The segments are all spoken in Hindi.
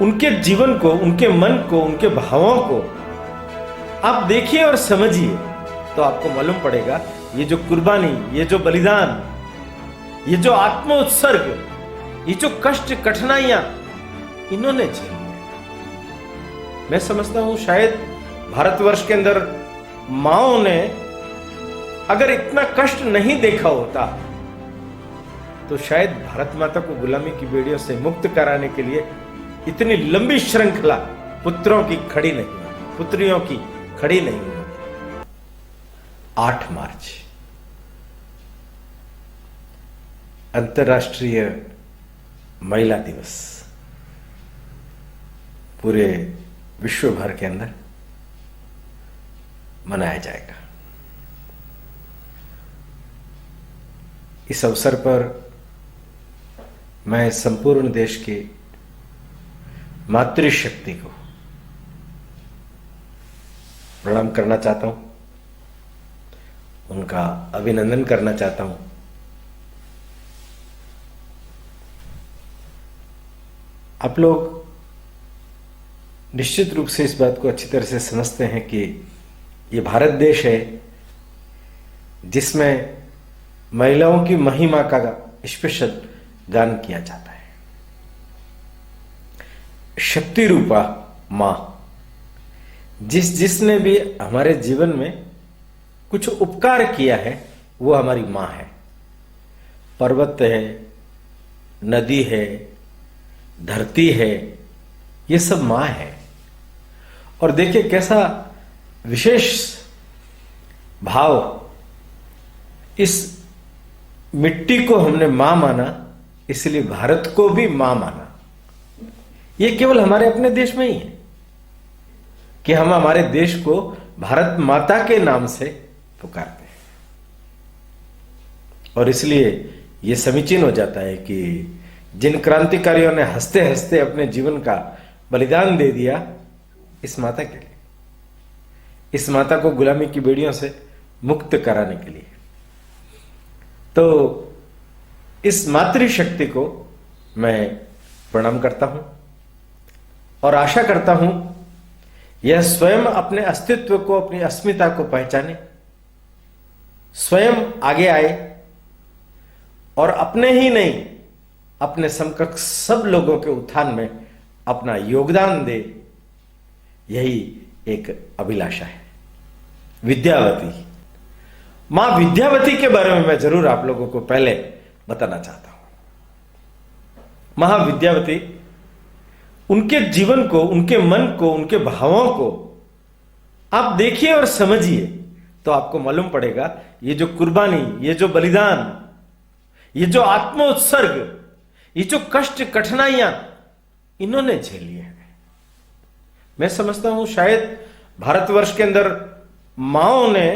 उनके जीवन को, उनके मन को, उनके भावों को आप देखिए और समझिए तो आपको मालूम पड़ेगा ये जो कुर्बानी, ये जो बलिदान, ये जो आत्मोत्सर्ग, ये जो कष्ट, कठिनाइयां इन्होंने झेली है। मैं समझता हूं शायद भारतवर्ष के अंदर माओ ने अगर इतना कष्ट नहीं देखा होता तो शायद भारत माता को गुलामी की बेड़ियों से मुक्त कराने के लिए इतनी लंबी श्रृंखला पुत्रों की खड़ी नहीं होती, पुत्रियों की खड़ी नहीं होती। 8 मार्च अंतर्राष्ट्रीय महिला दिवस पूरे विश्व भर के अंदर मनाया जाएगा। इस अवसर पर मैं संपूर्ण देश की मातृशक्ति को प्रणाम करना चाहता हूं, उनका अभिनंदन करना चाहता हूं। आप लोग निश्चित रूप से इस बात को अच्छी तरह से समझते हैं कि ये भारत देश है जिसमें महिलाओं की महिमा का स्पेशल गान किया जाता है। शक्ति रूपा मां, जिसने भी हमारे जीवन में कुछ उपकार किया है वो हमारी मां है। पर्वत है, नदी है, धरती है, ये सब मां है। और देखिए कैसा विशेष भाव, इस मिट्टी को हमने मां माना इसलिए भारत को भी मां माना। ये केवल हमारे अपने देश में ही है कि हम हमारे देश को भारत माता के नाम से पुकारते हैं। और इसलिए यह समीचीन हो जाता है कि जिन क्रांतिकारियों ने हंसते हंसते अपने जीवन का बलिदान दे दिया इस माता के लिए, इस माता को गुलामी की बेड़ियों से मुक्त कराने के लिए, तो इस मातृशक्ति को मैं प्रणाम करता हूं और आशा करता हूं यह स्वयं अपने अस्तित्व को, अपनी अस्मिता को पहचाने, स्वयं आगे आए और अपने ही नहीं अपने समकक्ष सब लोगों के उत्थान में अपना योगदान दे। यही एक अभिलाषा है। विद्यावती, मां विद्यावती के बारे में मैं जरूर आप लोगों को पहले बताना चाहता हूं। महाविद्यावती, उनके जीवन को, उनके मन को, उनके भावों को आप देखिए और समझिए तो आपको मालूम पड़ेगा ये जो कुर्बानी, ये जो बलिदान, ये जो आत्मोत्सर्ग, ये जो कष्ट, कठिनाइयां इन्होंने झेली है। मैं समझता हूं शायद भारतवर्ष के अंदर माओ ने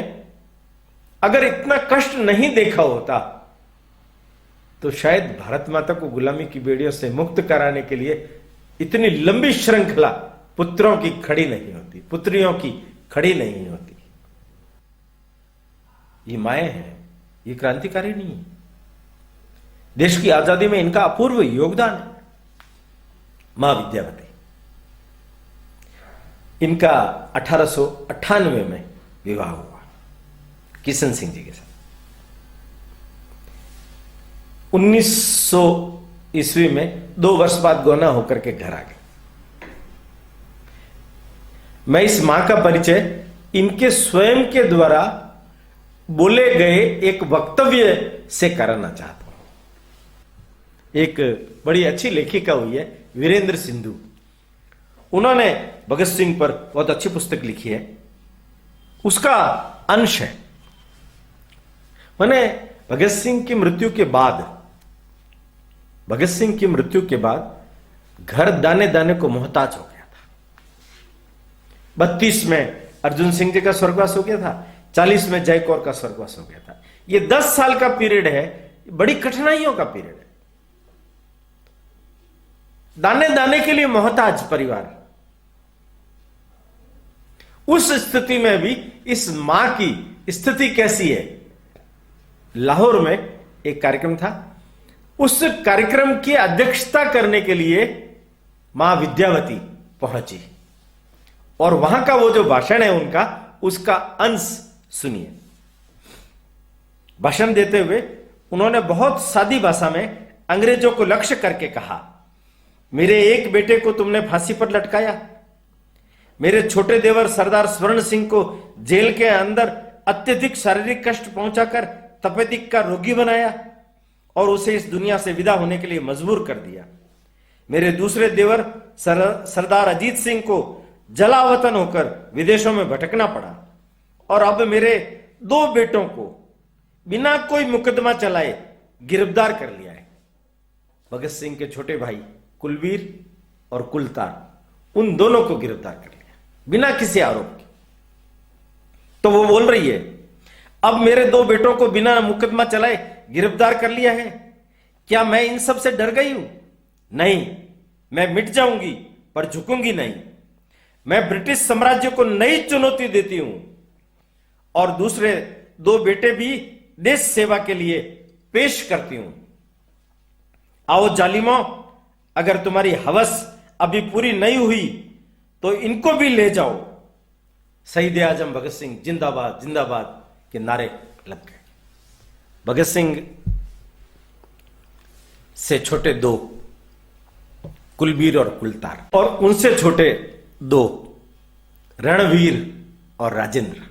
अगर इतना कष्ट नहीं देखा होता तो शायद भारत माता को गुलामी की बेड़ियों से मुक्त कराने के लिए इतनी लंबी श्रृंखला पुत्रों की खड़ी नहीं होती, पुत्रियों की खड़ी नहीं होती। ये माएं हैं, ये क्रांतिकारी नहीं है। देश की आजादी में इनका अपूर्व योगदान है। मां विद्यावती, इनका 1898 में विवाह हुआ किशन सिंह जी के साथ। 1900 ईस्वी में 2 वर्ष बाद गौना होकर के घर आ गए। मैं इस मां का परिचय इनके स्वयं के द्वारा बोले गए एक वक्तव्य से कराना चाहता हूं। एक बड़ी अच्छी लेखिका हुई है वीरेंद्र सिंधु, उन्होंने भगत सिंह पर बहुत अच्छी पुस्तक लिखी है, उसका अंश है। मैंने भगत सिंह की मृत्यु के बाद, भगत सिंह की मृत्यु के बाद घर दाने दाने को मोहताज हो गया था। 32 में अर्जुन सिंह जी का स्वर्गवास हो गया था, 40 में जय कौर का स्वर्गवास हो गया था। ये 10 साल का पीरियड है, बड़ी कठिनाइयों का पीरियड है। दाने दाने के लिए मोहताज परिवार। उस स्थिति में भी इस मां की स्थिति कैसी है? लाहौर में एक कार्यक्रम था, उस कार्यक्रम की अध्यक्षता करने के लिए मां विद्यावती पहुंची और वहां का वो जो भाषण है उनका, उसका अंश सुनिए। भाषण देते हुए उन्होंने बहुत सादी भाषा में अंग्रेजों को लक्ष्य करके कहा, मेरे एक बेटे को तुमने फांसी पर लटकाया, मेरे छोटे देवर सरदार स्वर्ण सिंह को जेल के अंदर अत्यधिक शारीरिक कष्ट पहुंचाकर तपेदिक का रोगी बनाया और उसे इस दुनिया से विदा होने के लिए मजबूर कर दिया। मेरे दूसरे देवर सरदार अजीत सिंह को जलावतन होकर विदेशों में भटकना पड़ा और अब मेरे 2 बेटों को बिना कोई मुकदमा चलाए गिरफ्तार कर लिया है। भगत सिंह के छोटे भाई कुलवीर और कुलतार, उन दोनों को गिरफ्तार कर लिया बिना किसी आरोप के। तो वो बोल रही है, अब मेरे 2 बेटों को बिना मुकदमा चलाए गिरफ्तार कर लिया है, क्या मैं इन सब से डर गई हूं? नहीं, मैं मिट जाऊंगी पर झुकूंगी नहीं। मैं ब्रिटिश साम्राज्य को नई चुनौती देती हूं और दूसरे 2 बेटे भी देश सेवा के लिए पेश करती हूं। आओ जालिमों, अगर तुम्हारी हवस अभी पूरी नहीं हुई तो इनको भी ले जाओ। शहीद आजम भगत सिंह जिंदाबाद जिंदाबाद के नारे लग गए। भगत सिंह से छोटे 2 कुलवीर और कुलतार, और उनसे छोटे 2 रणवीर और राजेंद्र,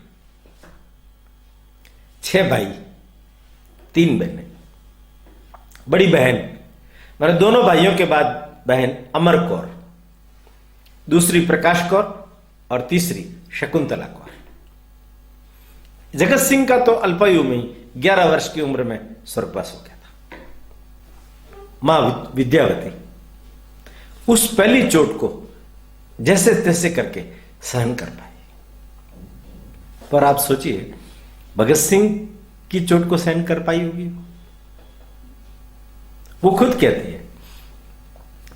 6 भाई 3 बहनें। बड़ी बहन मेरे दोनों भाइयों के बाद बहन अमर कौर, दूसरी प्रकाश कौर और तीसरी शकुंतला कौर। जगत सिंह का तो अल्पायु में 11 वर्ष की उम्र में स्वर्गवास हो गया था। मां विद्यावती उस पहली चोट को जैसे तैसे करके सहन कर पाई। पर आप सोचिए, भगत सिंह की चोट को सहन कर पाई होगी? वो खुद कहती है,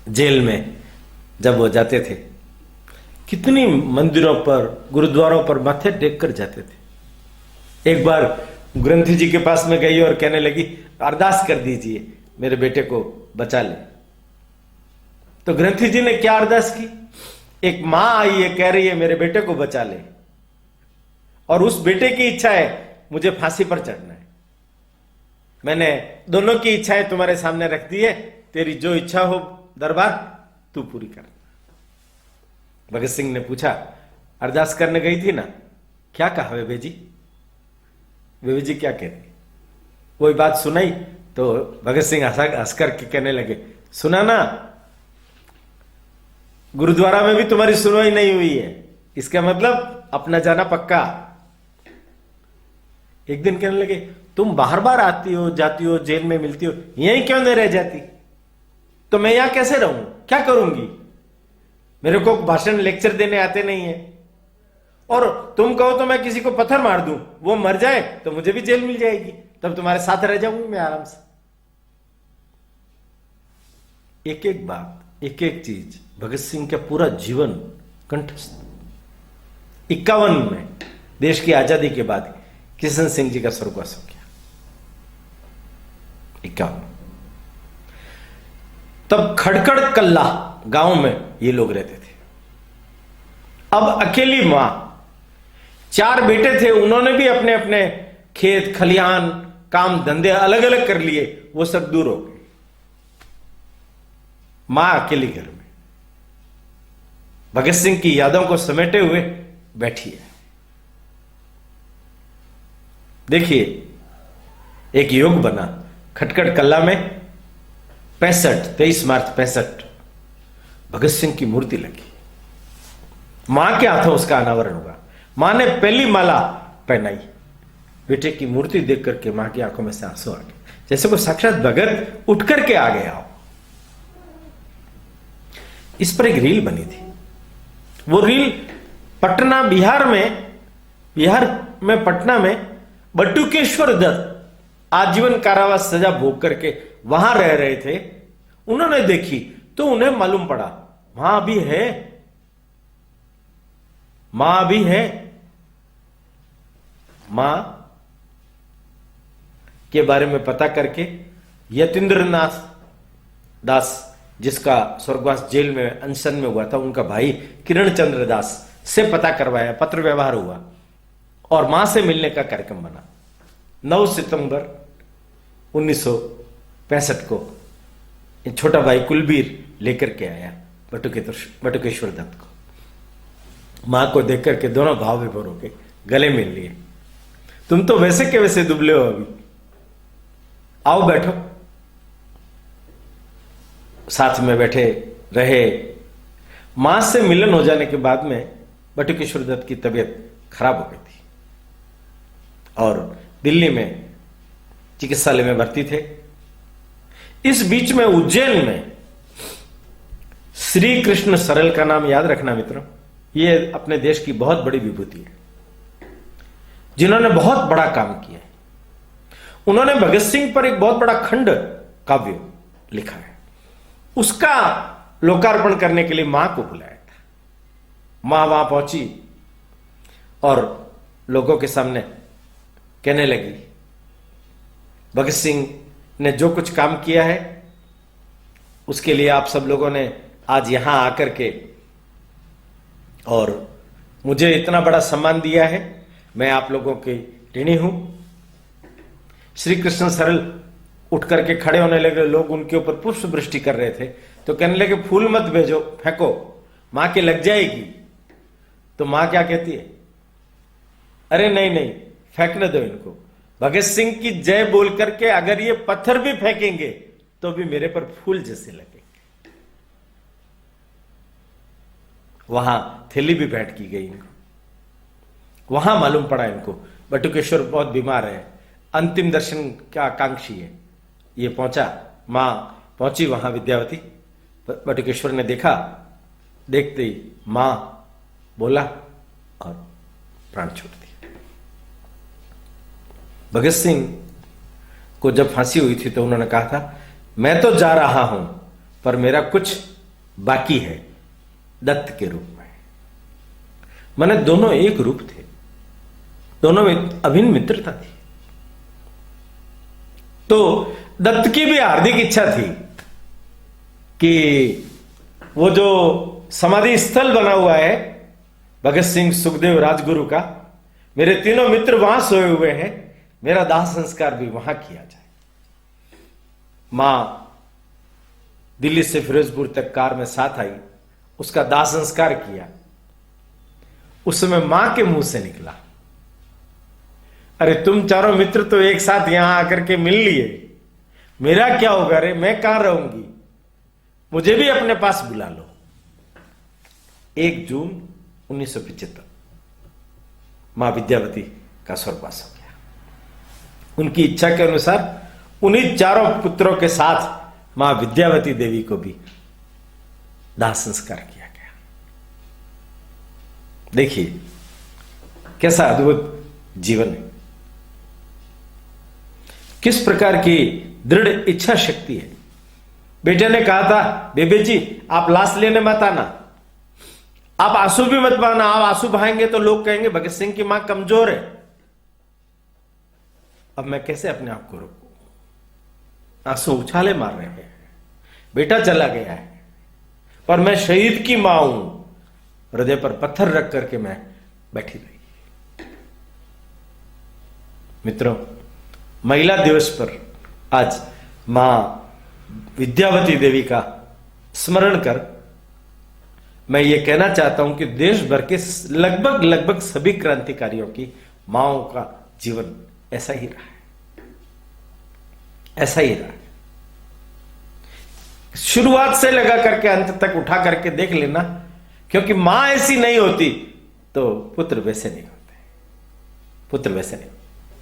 जेल में जब वो जाते थे, कितनी मंदिरों पर, गुरुद्वारों पर माथे टेक कर जाते थे। एक बार ग्रंथी जी के पास में गई और कहने लगी, अरदास कर दीजिए मेरे बेटे को बचा ले। तो ग्रंथी जी ने क्या अरदास की? एक मां आई है, कह रही है मेरे बेटे को बचा ले, और उस बेटे की इच्छा है मुझे फांसी पर चढ़ना है। मैंने दोनों की इच्छाएं तुम्हारे सामने रख दी है, तेरी जो इच्छा हो दरबार तू पूरी कर। भगत सिंह ने पूछा, अरदास करने गई थी ना, क्या कहा बेबी जी? बेबी जी क्या कहती? वही बात सुनाई तो भगत सिंह हंस करके कहने लगे, सुना ना, गुरुद्वारा में भी तुम्हारी सुनवाई नहीं हुई है, इसका मतलब अपना जाना पक्का। एक दिन कहने लगे, तुम बार बार आती हो जाती हो, जेल में मिलती हो, यहीं क्यों नहीं रह जाती? तो मैं यहां कैसे रहूं, क्या करूंगी? मेरे को भाषण लेक्चर देने आते नहीं है, और तुम कहो तो मैं किसी को पत्थर मार दूं, वो मर जाए तो मुझे भी जेल मिल जाएगी, तब तुम्हारे साथ रह जाऊंगी मैं आराम से। एक एक बात, एक एक चीज भगत सिंह का पूरा जीवन कंठस्थ। 51 में देश की आजादी के बाद किशन सिंह जी का स्वर्गवास हो गया। 51 तब खड़खड़ कल्ला गांव में ये लोग रहते थे। अब अकेली मां, 4 बेटे थे, उन्होंने भी अपने अपने खेत खलिहान काम धंधे अलग अलग कर लिए, वो सब दूर हो गए। मां अकेली घर में भगत सिंह की यादों को समेटे हुए बैठी है। देखिए, एक योग बना खटखड़ कल्ला में 23 मार्च 65 भगत सिंह की मूर्ति लगी। मां के हाथों उसका अनावरण हुआ। मां ने पहली माला पहनाई। बेटे की मूर्ति देख करके मां की आंखों में से आंसू आ गए, जैसे कोई साक्षात भगत उठ करके आ गया हो। इस पर एक रील बनी थी। वो रील पटना बिहार में पटना में बटुकेश्वर दत्त आजीवन कारावास सजा भोग करके वहां रह रहे थे, उन्होंने देखी तो उन्हें मालूम पड़ा मां भी है, मां भी है। मां के बारे में पता करके यतीन्द्रनाथ दास जिसका स्वर्गवास जेल में अनशन में हुआ था, उनका भाई किरण चंद्र दास से पता करवाया, पत्र व्यवहार हुआ और मां से मिलने का कार्यक्रम बना। 9 सितंबर 1965 को छोटा भाई कुलबीर लेकर के आया बटुकेश्वर दत्त को। मां को देख करके दोनों भाव विभोर हो गए, गले मिल लिए। तुम तो वैसे के वैसे दुबले हो, अभी आओ बैठो। साथ में बैठे रहे। मां से मिलन हो जाने के बाद में बटुकेश्वर दत्त की तबीयत खराब हो गई थी और दिल्ली में चिकित्सालय में भर्ती थे। इस बीच में उज्जैन में श्री कृष्ण सरल का नाम याद रखना मित्रों, ये अपने देश की बहुत बड़ी विभूति है, जिन्होंने बहुत बड़ा काम किया है। उन्होंने भगत सिंह पर एक बहुत बड़ा खंड काव्य लिखा है। उसका लोकार्पण करने के लिए मां को बुलाया था। मां वहां पहुंची और लोगों के सामने कहने लगी, भगत सिंह ने जो कुछ काम किया है उसके लिए आप सब लोगों ने आज यहां आकर के और मुझे इतना बड़ा सम्मान दिया है, मैं आप लोगों की ऋणी हूं। श्री कृष्ण सरल उठ करके खड़े होने लगे। लोग उनके ऊपर पुष्प वृष्टि कर रहे थे तो कहने लगे, फूल मत भेजो, फेंको, मां के लग जाएगी। तो मां क्या कहती है, अरे नहीं नहीं, फेंकने दो इनको। भगत सिंह की जय बोल करके अगर ये पत्थर भी फेंकेंगे तो भी मेरे पर फूल जैसे लगेंगे। वहां थैली भी भेंट की गई इनको। वहां मालूम पड़ा इनको बटुकेश्वर बहुत बीमार है, अंतिम दर्शन का आकांक्षी है। ये पहुंचा, मां पहुंची वहां विद्यावती। बटुकेश्वर ने देखा, देखते ही मां बोला और प्राण छोड़ दिया। भगत सिंह को जब फांसी हुई थी तो उन्होंने कहा था, मैं तो जा रहा हूं पर मेरा कुछ बाकी है दत्त के रूप में। माने दोनों एक रूप थे, दोनों में अभिन्न मित्रता थी। तो दत्त की भी हार्दिक इच्छा थी कि वो जो समाधि स्थल बना हुआ है भगत सिंह, सुखदेव, राजगुरु का, मेरे तीनों मित्र वहां सोए हुए हैं, मेरा दाह संस्कार भी वहां किया जाए। मां दिल्ली से फिरोजपुर तक कार में साथ आई, उसका दाह संस्कार किया। उस समय मां के मुंह से निकला, अरे तुम चारों मित्र तो एक साथ यहां आकर के मिल लिए, मेरा क्या होगा रे, मैं कहां रहूंगी, मुझे भी अपने पास बुला लो। 1 जून 1975 मां विद्यावती का स्वर्गवास हो गया। उनकी इच्छा के अनुसार उन्हीं चारों पुत्रों के साथ मां विद्यावती देवी को भी दाह संस्कार किया गया। देखिए कैसा अद्भुत जीवन है, किस प्रकार की दृढ़ इच्छा शक्ति है। बेटे ने कहा था, बेबे जी आप लाश लेने मत आना, आप आंसू भी मत बहाना, आप आंसू बहाएंगे तो लोग कहेंगे भगत सिंह की मां कमजोर है। अब मैं कैसे अपने आप को रोकूं, आंसू उछाले मार रहे हैं, बेटा चला गया है पर मैं शहीद की मां हूं। हृदय पर पत्थर रख करके मैं बैठी रही। मित्रों, महिला दिवस पर आज मां विद्यावती देवी का स्मरण कर मैं ये कहना चाहता हूं कि देश भर के लगभग सभी क्रांतिकारियों की माओं का जीवन ऐसा ही रहा है, ऐसा ही रहा है। शुरुआत से लगा करके अंत तक उठा करके देख लेना, क्योंकि मां ऐसी नहीं होती तो पुत्र वैसे नहीं होते, पुत्र वैसे नहीं होते।